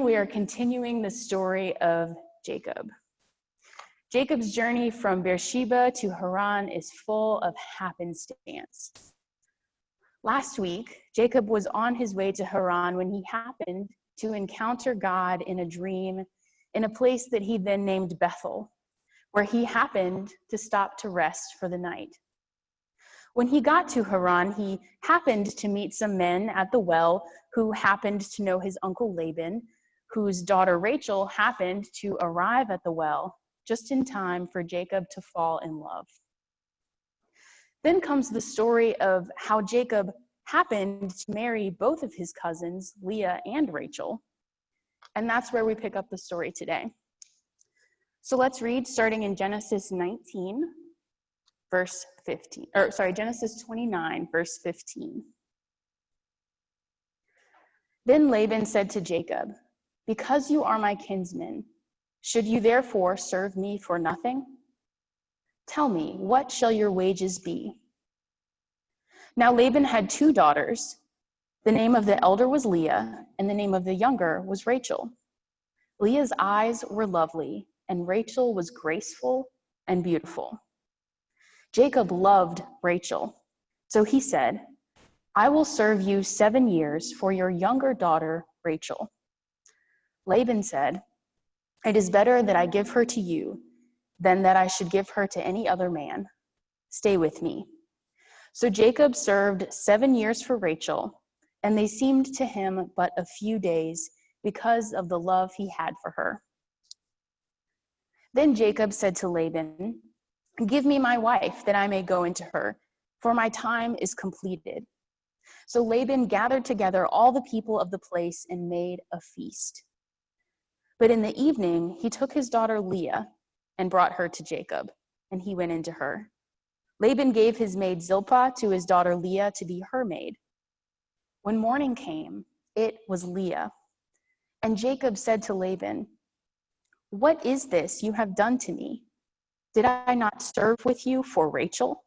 we are continuing the story of Jacob. Jacob's journey from Beersheba to Haran is full of happenstance. Last week, Jacob was on his way to Haran when he happened to encounter God in a dream in a place that he then named Bethel, where he happened to stop to rest for the night. When he got to Haran, he happened to meet some men at the well who happened to know his uncle Laban, whose daughter Rachel happened to arrive at the well just in time for Jacob to fall in love. Then comes the story of how Jacob happened to marry both of his cousins, Leah and Rachel, and that's where we pick up the story today. So let's read starting in Genesis 19, verse 15, Genesis 29, verse 15. Then Laban said to Jacob, "Because you are my kinsman, should you therefore serve me for nothing? Tell me, what shall your wages be?" Now Laban had 2 daughters. The name of the elder was Leah, and the name of the younger was Rachel. Leah's eyes were lovely, and Rachel was graceful and beautiful. Jacob loved Rachel, so he said, "I will serve you 7 years for your younger daughter, Rachel." Laban said, "It is better that I give her to you than that I should give her to any other man. Stay with me." So Jacob served 7 years for Rachel, and they seemed to him but a few days because of the love he had for her. Then Jacob said to Laban, "Give me my wife, that I may go into her, for my time is completed." So Laban gathered together all the people of the place and made a feast. But in the evening, he took his daughter Leah and brought her to Jacob, and he went into her. Laban gave his maid Zilpah to his daughter Leah to be her maid. When morning came, it was Leah. And Jacob said to Laban, "What is this you have done to me? Did I not serve with you for Rachel?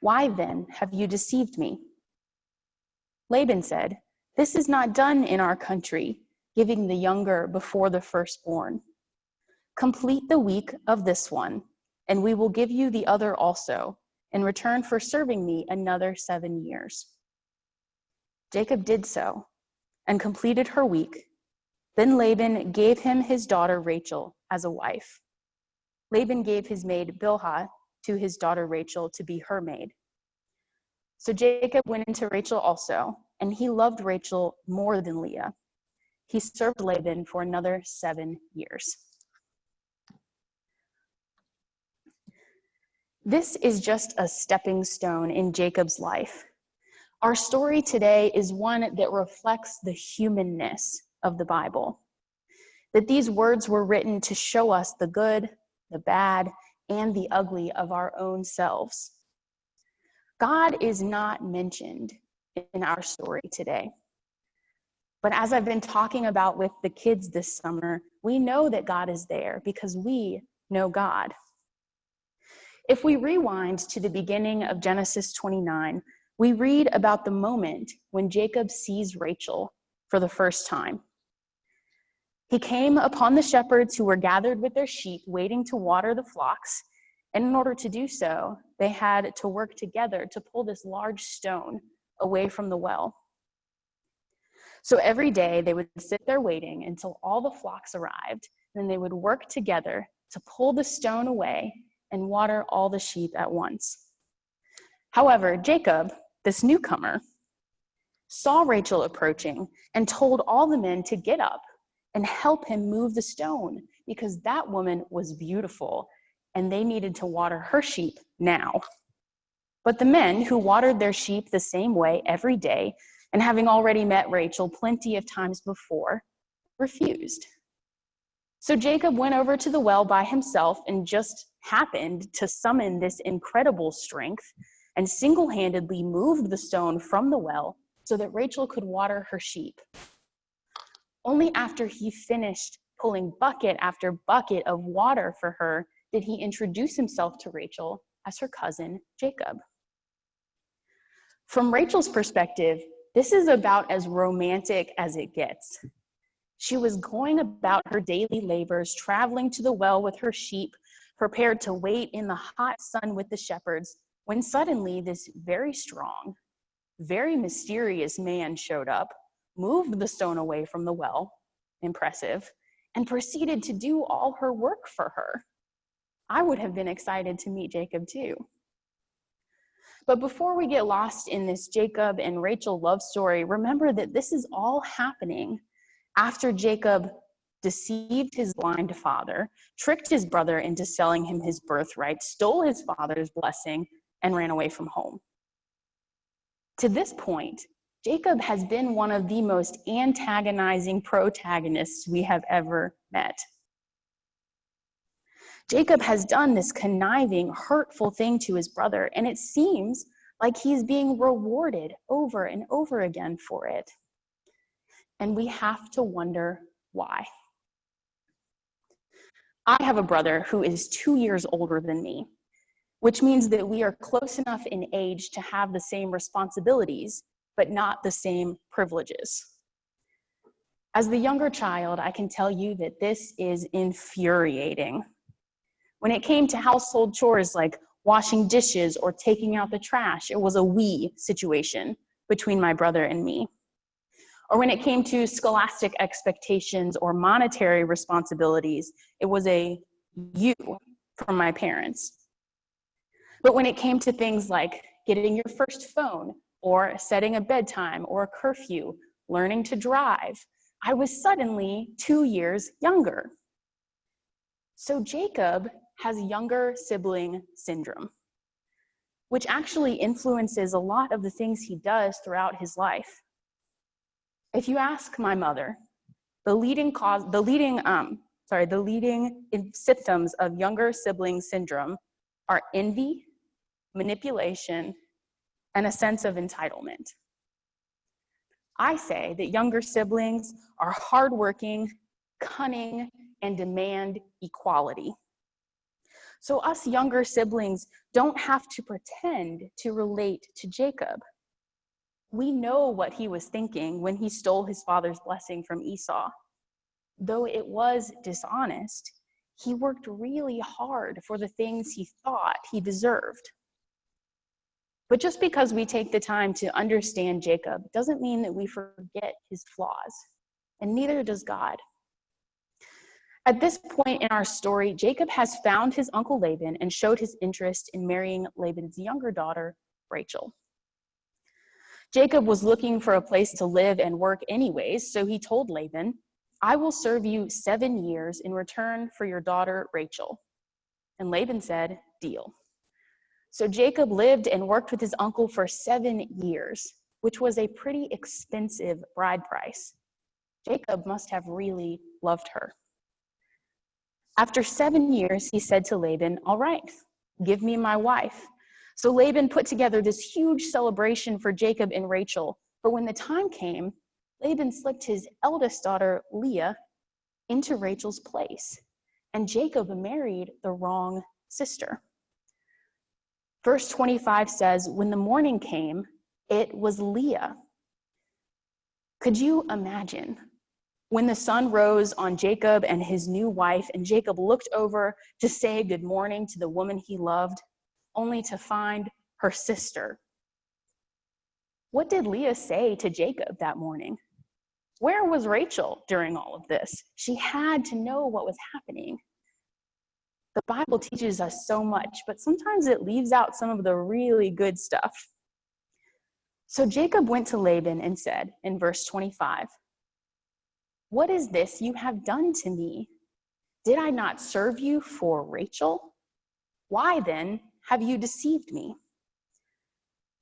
Why then have you deceived me?" Laban said, "This is not done in our country, giving the younger before the firstborn. Complete the week of this one, and we will give you the other also, in return for serving me another 7 years." Jacob did so, and completed her week. Then Laban gave him his daughter Rachel as a wife. Laban gave his maid Bilhah to his daughter Rachel to be her maid. So Jacob went into Rachel also, and he loved Rachel more than Leah. He served Laban for another 7 years. This is just a stepping stone in Jacob's life. Our story today is one that reflects the humanness of the Bible. That these words were written to show us the good, the bad, and the ugly of our own selves. God is not mentioned in our story today. But as I've been talking about with the kids this summer, we know that God is there because we know God. If we rewind to the beginning of Genesis 29, we read about the moment when Jacob sees Rachel for the first time. He came upon the shepherds who were gathered with their sheep, waiting to water the flocks, and in order to do so, they had to work together to pull this large stone away from the well. So every day they would sit there waiting until all the flocks arrived, and then they would work together to pull the stone away and water all the sheep at once. However, Jacob, this newcomer, saw Rachel approaching and told all the men to get up and help him move the stone because that woman was beautiful and they needed to water her sheep now. But the men who watered their sheep the same way every day, and having already met Rachel plenty of times before, refused. So Jacob went over to the well by himself and just happened to summon this incredible strength and single-handedly moved the stone from the well so that Rachel could water her sheep. Only after he finished pulling bucket after bucket of water for her did he introduce himself to Rachel as her cousin Jacob. From Rachel's perspective, this is about as romantic as it gets. She was going about her daily labors, traveling to the well with her sheep, prepared to wait in the hot sun with the shepherds, when suddenly this very strong, very mysterious man showed up, moved the stone away from the well, impressive, and proceeded to do all her work for her. I would have been excited to meet Jacob too. But before we get lost in this Jacob and Rachel love story, remember that this is all happening after Jacob deceived his blind father, tricked his brother into selling him his birthright, stole his father's blessing, and ran away from home. To this point, Jacob has been one of the most antagonizing protagonists we have ever met. Jacob has done this conniving, hurtful thing to his brother, and it seems like he's being rewarded over and over again for it. And we have to wonder why. I have a brother who is 2 years older than me, which means that we are close enough in age to have the same responsibilities, but not the same privileges. As the younger child, I can tell you that this is infuriating. When it came to household chores like washing dishes or taking out the trash, it was a we situation between my brother and me. Or when it came to scholastic expectations or monetary responsibilities, it was a you from my parents. But when it came to things like getting your first phone or setting a bedtime or a curfew, learning to drive, I was suddenly 2 years younger. So Jacob has younger sibling syndrome, which actually influences a lot of the things he does throughout his life. If you ask my mother, the leading symptoms of younger sibling syndrome are envy, manipulation, and a sense of entitlement. I say that younger siblings are hardworking, cunning, and demand equality. So us younger siblings don't have to pretend to relate to Jacob. We know what he was thinking when he stole his father's blessing from Esau. Though it was dishonest, he worked really hard for the things he thought he deserved. But just because we take the time to understand Jacob doesn't mean that we forget his flaws, and neither does God. At this point in our story, Jacob has found his uncle Laban and showed his interest in marrying Laban's younger daughter, Rachel. Jacob was looking for a place to live and work anyways, so he told Laban, "I will serve you 7 years in return for your daughter, Rachel." And Laban said, "Deal." So Jacob lived and worked with his uncle for 7 years, which was a pretty expensive bride price. Jacob must have really loved her. After 7 years, he said to Laban, "All right, give me my wife." So Laban put together this huge celebration for Jacob and Rachel. But when the time came, Laban slipped his eldest daughter, Leah, into Rachel's place, and Jacob married the wrong sister. Verse 25 says, when the morning came, it was Leah. Could you imagine? When the sun rose on Jacob and his new wife, and Jacob looked over to say good morning to the woman he loved, only to find her sister. What did Leah say to Jacob that morning? Where was Rachel during all of this? She had to know what was happening. The Bible teaches us so much, but sometimes it leaves out some of the really good stuff. So Jacob went to Laban and said in verse 25, "What is this you have done to me? Did I not serve you for Rachel? Why then have you deceived me?"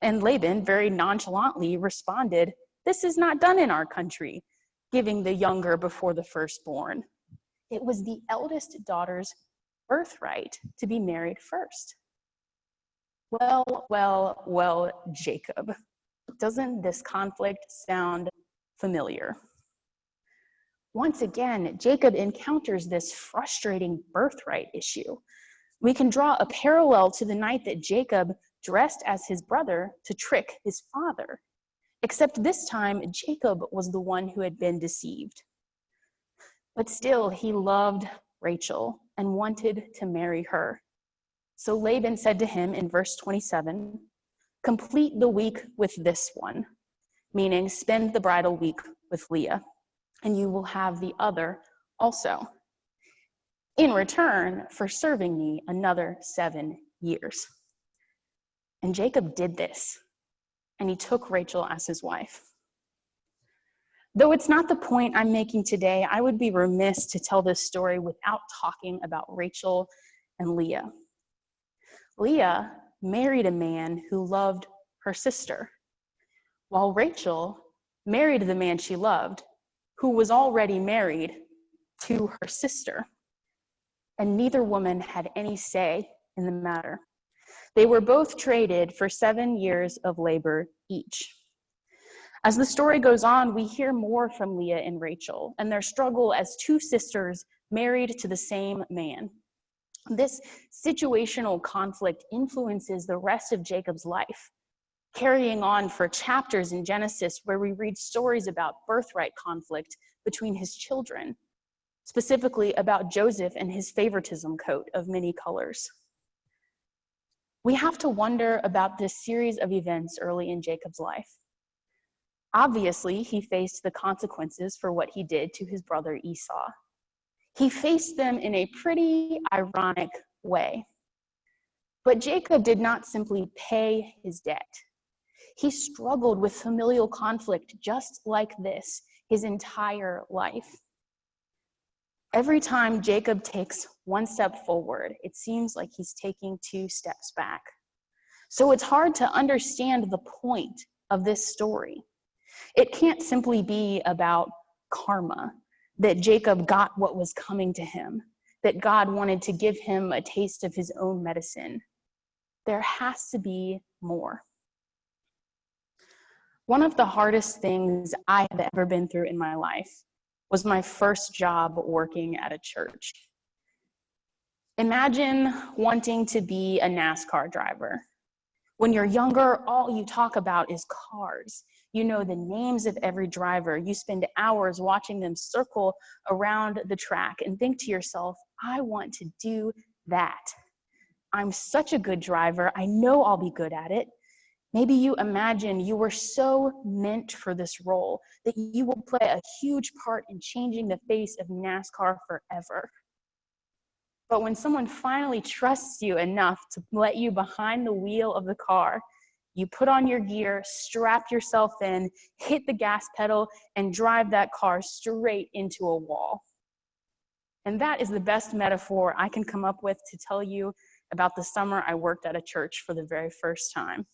And Laban very nonchalantly responded, "This is not done in our country, giving the younger before the firstborn. It was the eldest daughter's birthright to be married first." Well, Jacob, doesn't this conflict sound familiar? Once again, Jacob encounters this frustrating birthright issue. We can draw a parallel to the night that Jacob dressed as his brother to trick his father, except this time Jacob was the one who had been deceived. But still, he loved Rachel and wanted to marry her. So Laban said to him in verse 27, "Complete the week with this one," meaning spend the bridal week with Leah, and you will have the other also, in return for serving me another 7 years. And Jacob did this, and he took Rachel as his wife. Though it's not the point I'm making today, I would be remiss to tell this story without talking about Rachel and Leah. Leah married a man who loved her sister, while Rachel married the man she loved, who was already married to her sister. And neither woman had any say in the matter. They were both traded for 7 years of labor each. As the story goes on, we hear more from Leah and Rachel and their struggle as two sisters married to the same man. This situational conflict influences the rest of Jacob's life, carrying on for chapters in Genesis where we read stories about birthright conflict between his children, specifically about Joseph and his favoritism coat of many colors. We have to wonder about this series of events early in Jacob's life. Obviously, he faced the consequences for what he did to his brother Esau. He faced them in a pretty ironic way. But Jacob did not simply pay his debt. He struggled with familial conflict just like this his entire life. Every time Jacob takes one step forward, it seems like he's taking 2 steps back. So it's hard to understand the point of this story. It can't simply be about karma, that Jacob got what was coming to him, that God wanted to give him a taste of his own medicine. There has to be more. One of the hardest things I have ever been through in my life was my first job working at a church. Imagine wanting to be a NASCAR driver. When you're younger, all you talk about is cars. You know the names of every driver. You spend hours watching them circle around the track and think to yourself, I want to do that. I'm such a good driver. I know I'll be good at it. Maybe you imagine you were so meant for this role that you will play a huge part in changing the face of NASCAR forever. But when someone finally trusts you enough to let you behind the wheel of the car, you put on your gear, strap yourself in, hit the gas pedal, and drive that car straight into a wall. And that is the best metaphor I can come up with to tell you about the summer I worked at a church for the very first time.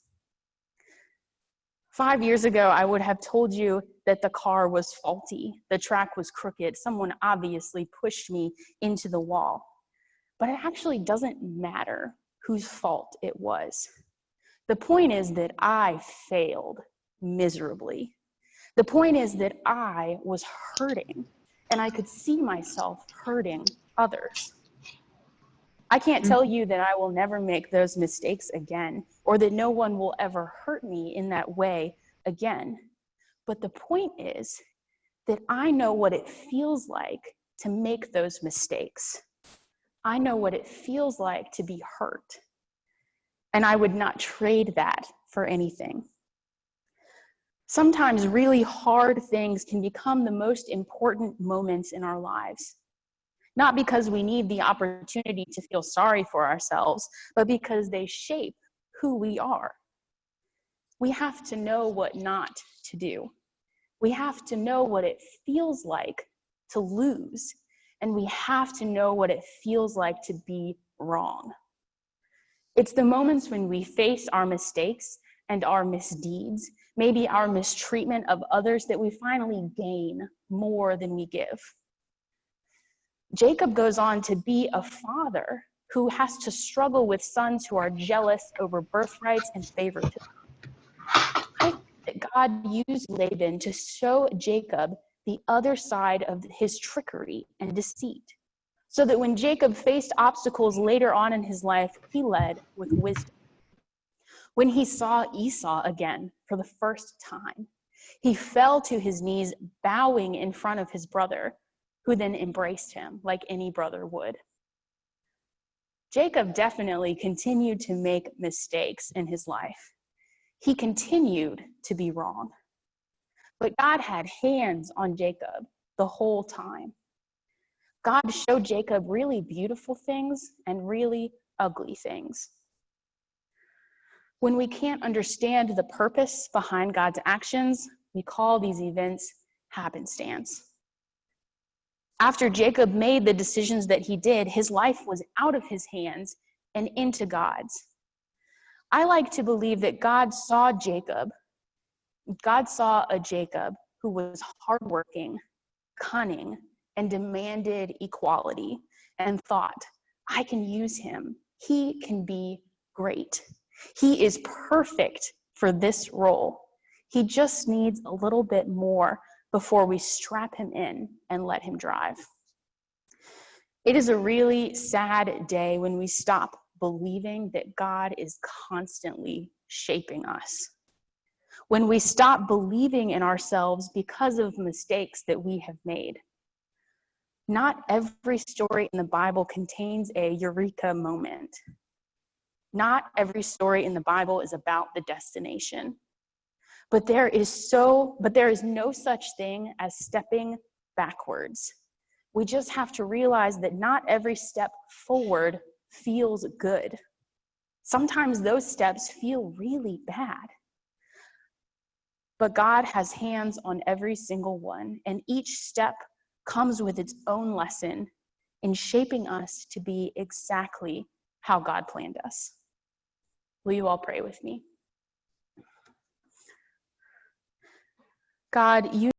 5 years ago, I would have told you that the car was faulty, the track was crooked, someone obviously pushed me into the wall. But it actually doesn't matter whose fault it was. The point is that I failed miserably. The point is that I was hurting, and I could see myself hurting others. I can't tell you that I will never make those mistakes again, or that no one will ever hurt me in that way again. But the point is that I know what it feels like to make those mistakes. I know what it feels like to be hurt. And I would not trade that for anything. Sometimes really hard things can become the most important moments in our lives. Not because we need the opportunity to feel sorry for ourselves, but because they shape who we are. We have to know what not to do. We have to know what it feels like to lose. And we have to know what it feels like to be wrong. It's the moments when we face our mistakes and our misdeeds, maybe our mistreatment of others, that we finally gain more than we give. Jacob goes on to be a father who has to struggle with sons who are jealous over birthrights and favoritism. I think that God used Laban to show Jacob the other side of his trickery and deceit, so that when Jacob faced obstacles later on in his life, he led with wisdom. When he saw Esau again for the first time, he fell to his knees, bowing in front of his brother, who then embraced him like any brother would. Jacob definitely continued to make mistakes in his life. He continued to be wrong. But God had hands on Jacob the whole time. God showed Jacob really beautiful things and really ugly things. When we can't understand the purpose behind God's actions, we call these events happenstance. After Jacob made the decisions that he did, his life was out of his hands and into God's. I like to believe that God saw a Jacob who was hardworking, cunning, and demanded equality, and thought, I can use him. He can be great. He is perfect for this role. He just needs a little bit more before we strap him in and let him drive. It is a really sad day when we stop believing that God is constantly shaping us. When we stop believing in ourselves because of mistakes that we have made. Not every story in the Bible contains a eureka moment. Not every story in the Bible is about the destination. But there is no such thing as stepping backwards. We just have to realize that not every step forward feels good. Sometimes those steps feel really bad. But God has hands on every single one, and each step comes with its own lesson in shaping us to be exactly how God planned us. Will you all pray with me? God, you